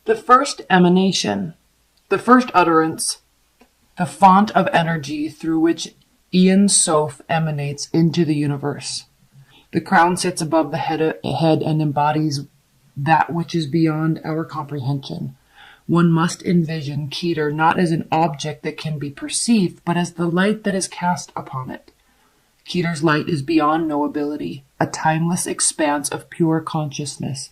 The first emanation, the first utterance, the font of energy through which Ian Soph emanates into the universe. The crown sits above the head and embodies that which is beyond our comprehension. One must envision Keter not as an object that can be perceived, but as the light that is cast upon it. Keter's light is beyond knowability, a timeless expanse of pure consciousness.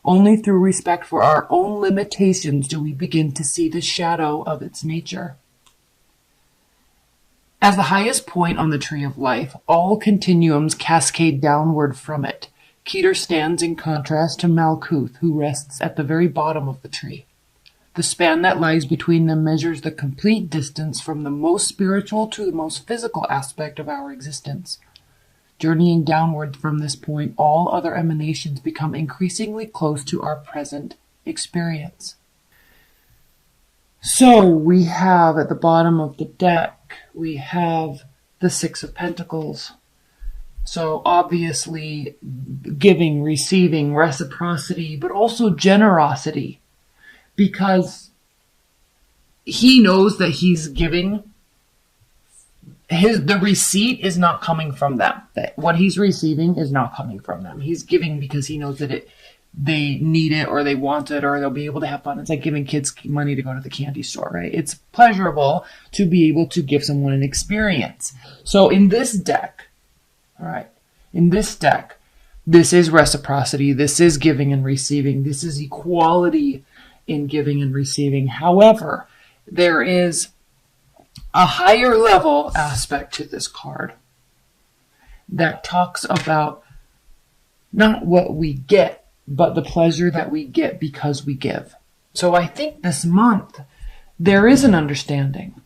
Only through respect for our own limitations do we begin to see the shadow of its nature. As the highest point on the tree of life, all continuums cascade downward from it. Keter stands in contrast to Malkuth, who rests at the very bottom of the tree. The span that lies between them measures the complete distance from the most spiritual to the most physical aspect of our existence. Journeying downward from this point, all other emanations become increasingly close to our present experience. So we have at the bottom of the deck, we have the Six of Pentacles. So obviously giving, receiving, reciprocity, but also generosity. Because he knows that he's giving. The receipt is not coming from them. That what he's receiving is not coming from them. He's giving because he knows that they need it or they want it or they'll be able to have fun. It's like giving kids money to go to the candy store, right? It's pleasurable to be able to give someone an experience. So in this deck, all right, this is reciprocity. This is giving and receiving. This is equality in giving and receiving. However, there is a higher level aspect to this card that talks about not what we get, but the pleasure that we get because we give. So I think this month there is an understanding.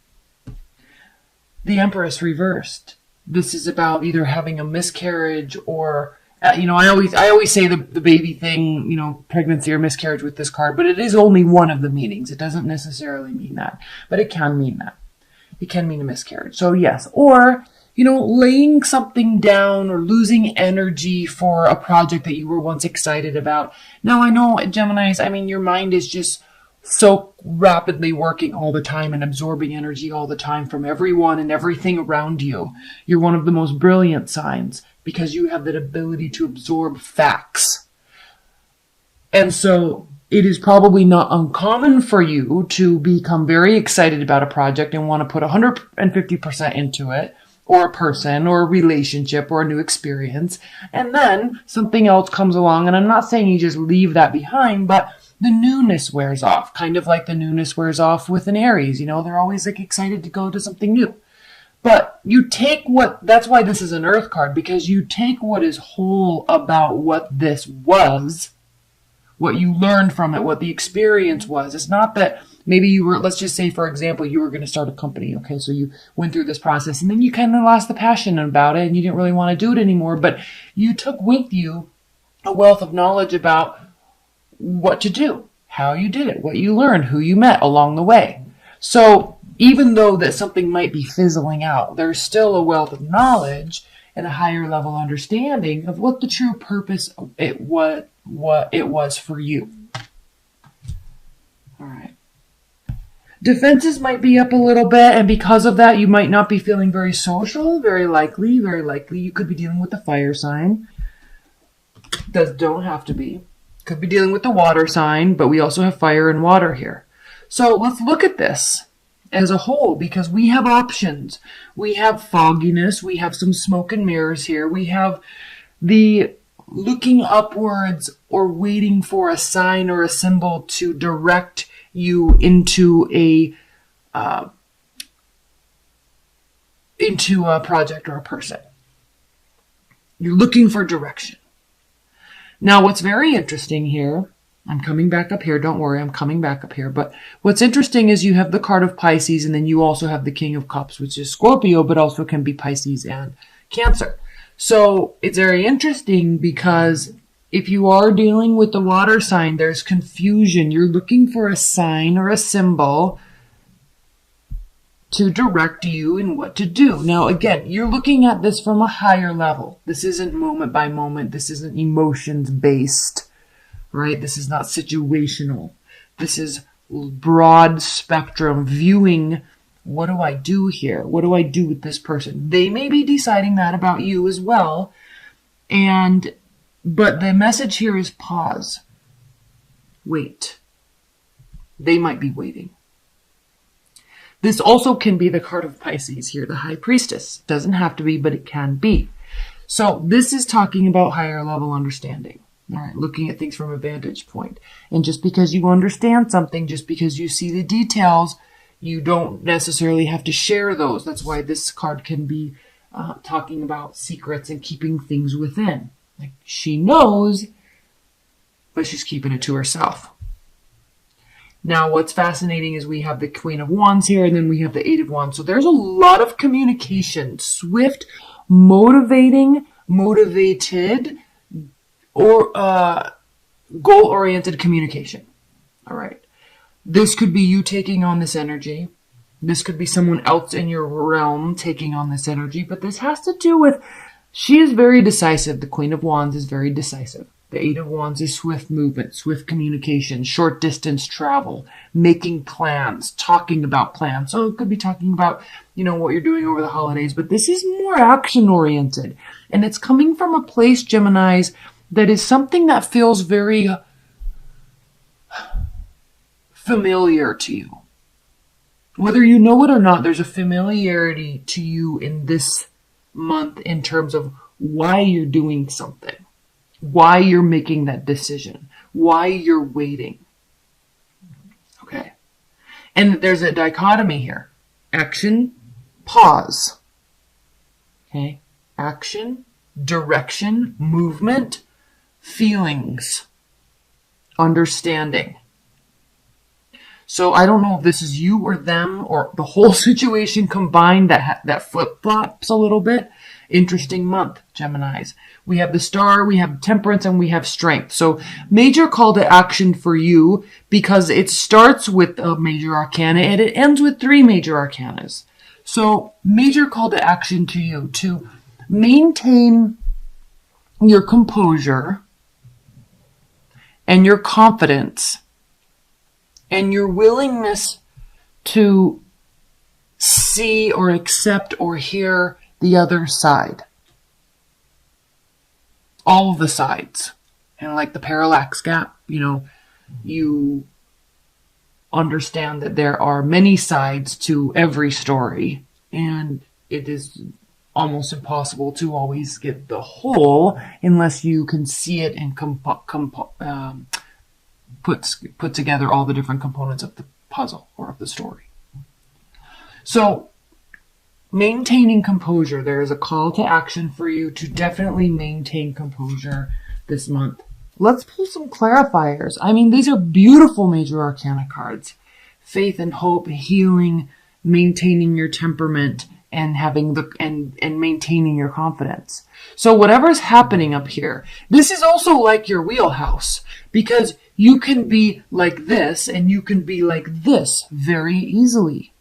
The Empress reversed. This is about either having a miscarriage or I always say the baby thing, pregnancy or miscarriage with this card, but it is only one of the meanings. It doesn't necessarily mean that, but it can mean that. It can mean a miscarriage. So yes, or, laying something down or losing energy for a project that you were once excited about. Now I know Geminis, your mind is just so rapidly working all the time and absorbing energy all the time from everyone and everything around you. You're one of the most brilliant signs because you have that ability to absorb facts. And so it is probably not uncommon for you to become very excited about a project and want to put 150% into it, or a person, or a relationship, or a new experience. And then something else comes along, and I'm not saying you just leave that behind, but the newness wears off, kind of like the newness wears off with an Aries. They're always excited to go to something new. But you take that's why this is an Earth card, because you take what is whole about what this was, what you learned from it, what the experience was. It's not that maybe let's just say, for example, you were going to start a company. Okay, so you went through this process and then you kind of lost the passion about it and you didn't really want to do it anymore, but you took with you a wealth of knowledge about what to do, how you did it, what you learned, who you met along the way. So even though that something might be fizzling out, there's still a wealth of knowledge and a higher level understanding of what the true purpose what it was for you. All right. Defenses might be up a little bit, and because of that, you might not be feeling very social. Very likely, you could be dealing with the fire sign. Don't have to be. Could be dealing with the water sign, but we also have fire and water here. So let's look at this as a whole, because we have options. We have fogginess. We have some smoke and mirrors here. We have the looking upwards or waiting for a sign or a symbol to direct you into a project or a person. You're looking for direction. Now, what's very interesting here, I'm coming back up here. Don't worry, I'm coming back up here. But what's interesting is you have the card of Pisces, and then you also have the King of Cups, which is Scorpio, but also can be Pisces and Cancer. So it's very interesting because if you are dealing with the water sign, there's confusion. You're looking for a sign or a symbol to direct you in what to do. Now, again, you're looking at this from a higher level. This isn't moment by moment. This isn't emotions based, right? This is not situational. This is broad spectrum viewing. What do I do here? What do I do with this person? They may be deciding that about you as well. But the message here is pause. Wait. They might be waiting. This also can be the card of Pisces here, the High Priestess. Doesn't have to be, but it can be. So this is talking about higher level understanding. All right, looking at things from a vantage point. And just because you understand something, just because you see the details, you don't necessarily have to share those. That's why this card can be talking about secrets and keeping things within. Like, she knows, but she's keeping it to herself. Now, what's fascinating is we have the Queen of Wands here, and then we have the Eight of Wands. So there's a lot of communication, swift, motivated, or goal-oriented communication. All right. This could be you taking on this energy. This could be someone else in your realm taking on this energy. But this has to do with, she is very decisive. The Queen of Wands is very decisive. The Eight of Wands is swift movement, swift communication, short distance travel, making plans, talking about plans. So it could be talking about, what you're doing over the holidays. But this is more action oriented. And it's coming from a place, Geminis, that is something that feels very familiar to you. Whether you know it or not, there's a familiarity to you in this month in terms of why you're doing something, why you're making that decision, why you're waiting. Okay. And there's a dichotomy here. Action, pause. Okay. Action, direction, movement, feelings, understanding. So I don't know if this is you or them or the whole situation combined that flip-flops a little bit. Interesting month, Geminis. We have the Star, we have Temperance, and we have Strength. So major call to action for you because it starts with a major arcana and it ends with 3 major arcanas. So major call to action to you to maintain your composure and your confidence and your willingness to see or accept or hear the other side. All of the sides. And like the parallax gap, you understand that there are many sides to every story. And it is almost impossible to always get the whole unless you can see it and put together all the different components of the puzzle or of the story. So, maintaining composure. There is a call to action for you to definitely maintain composure this month. Let's pull some clarifiers. These are beautiful major arcana cards. Faith and hope, healing, maintaining your temperament, and having and maintaining your confidence. So whatever's happening up here, this is also like your wheelhouse because you can be like this and you can be like this very easily.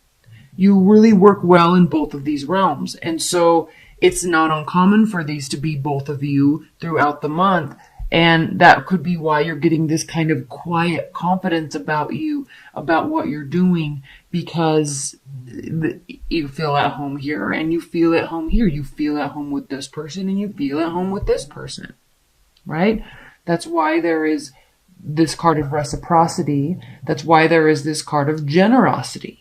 You really work well in both of these realms. And so it's not uncommon for these to be both of you throughout the month. And that could be why you're getting this kind of quiet confidence about you, about what you're doing, because you feel at home here and you feel at home here. You feel at home with this person and you feel at home with this person, right? That's why there is this card of reciprocity. That's why there is this card of generosity.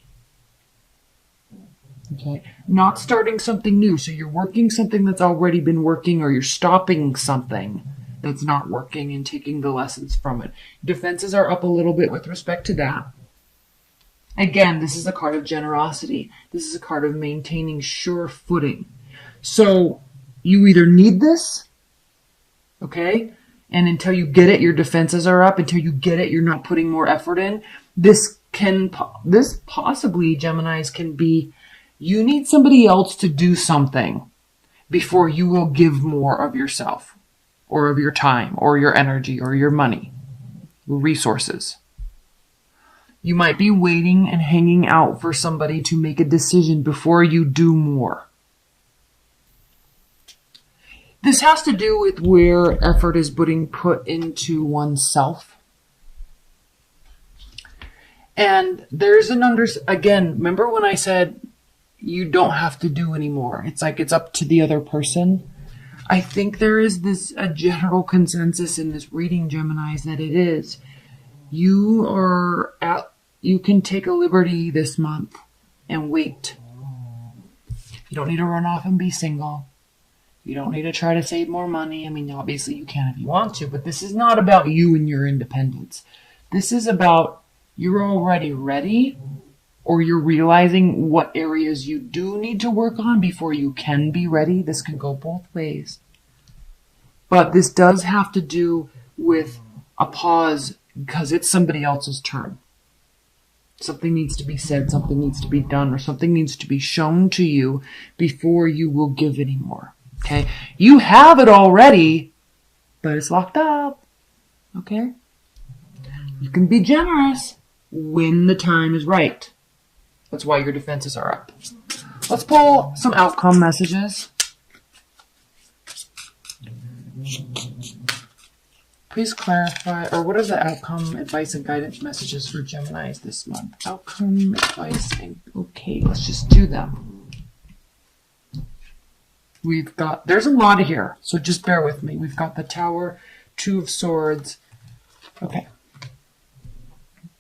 Okay, not starting something new. So you're working something that's already been working, or you're stopping something that's not working and taking the lessons from it. Defenses are up a little bit with respect to that. Again, this is a card of generosity. This is a card of maintaining sure footing. So you either need this, okay, and until you get it, your defenses are up. Until you get it, you're not putting more effort in. This possibly, Geminis, can be you need somebody else to do something before you will give more of yourself or of your time or your energy or your money, resources. You might be waiting and hanging out for somebody to make a decision before you do more. This has to do with where effort is being put into oneself. And there's again, remember when I said you don't have to do anymore? It's like it's up to the other person. I think there is a general consensus in this reading, Geminis, that it is. You can take a liberty this month and wait. You don't need to run off and be single. You don't need to try to save more money. I mean, obviously you can if you want to, but this is not about you and your independence. This is about you're already ready, or you're realizing what areas you do need to work on before you can be ready. This can go both ways. But this does have to do with a pause because it's somebody else's turn. Something needs to be said, something needs to be done, or something needs to be shown to you before you will give anymore. Okay? You have it already, but it's locked up. Okay? You can be generous when the time is right. That's why your defenses are up. Let's pull some outcome messages. Please clarify, or what are the outcome, advice, and guidance messages for Geminis this month? Outcome, advice, and okay, let's just do them. There's a lot of here, so just bear with me. We've got the Tower, Two of Swords. Okay.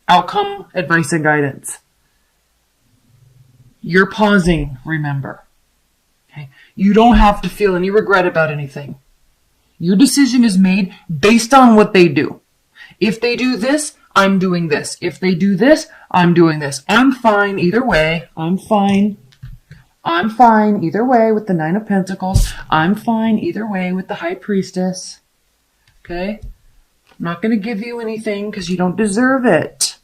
Outcome, advice, and guidance. You're pausing, remember. Okay? You don't have to feel any regret about anything. Your decision is made based on what they do. If they do this, I'm doing this. If they do this, I'm doing this. I'm fine either way. I'm fine either way with the Nine of Pentacles. I'm fine either way with the High Priestess. Okay? I'm not going to give you anything because you don't deserve it.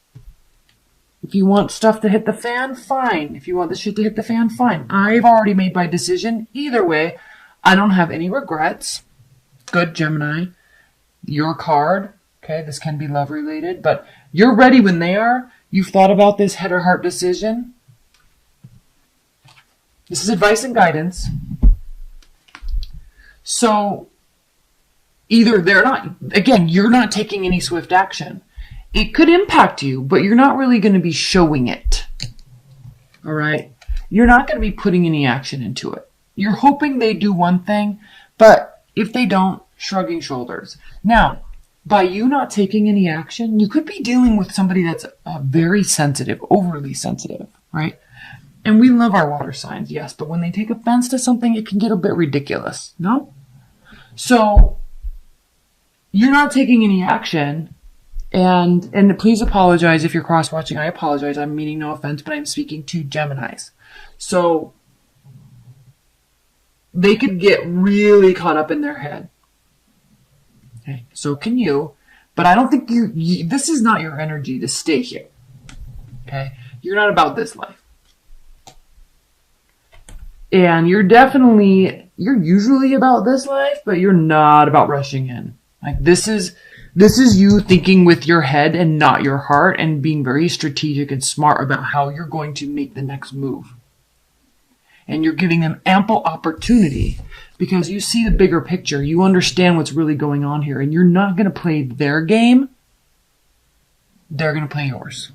If you want stuff to hit the fan, fine. If you want the shit to hit the fan, fine. I've already made my decision. Either way, I don't have any regrets. Good, Gemini. Your card. Okay, this can be love related, but you're ready when they are. You've thought about this head or heart decision. This is advice and guidance. So, either they're not, again, you're not taking any swift action. It could impact you, but you're not really going to be showing it. All right? You're not going to be putting any action into it. You're hoping they do one thing, but if they don't, shrugging shoulders. Now, by you not taking any action, you could be dealing with somebody that's very sensitive, overly sensitive, right? And we love our water signs, yes, but when they take offense to something, it can get a bit ridiculous, no? So, you're not taking any action, and please apologize if you're cross-watching. I apologize. I'm meaning no offense, but I'm speaking to Geminis. So, they could get really caught up in their head. Okay, so can you, but I don't think this is not your energy to stay here. Okay? You're not about this life. And you're usually about this life, but you're not about rushing in. Like this is you thinking with your head and not your heart and being very strategic and smart about how you're going to make the next move. And you're giving them ample opportunity because you see the bigger picture. You understand what's really going on here, and you're not going to play their game. They're going to play yours.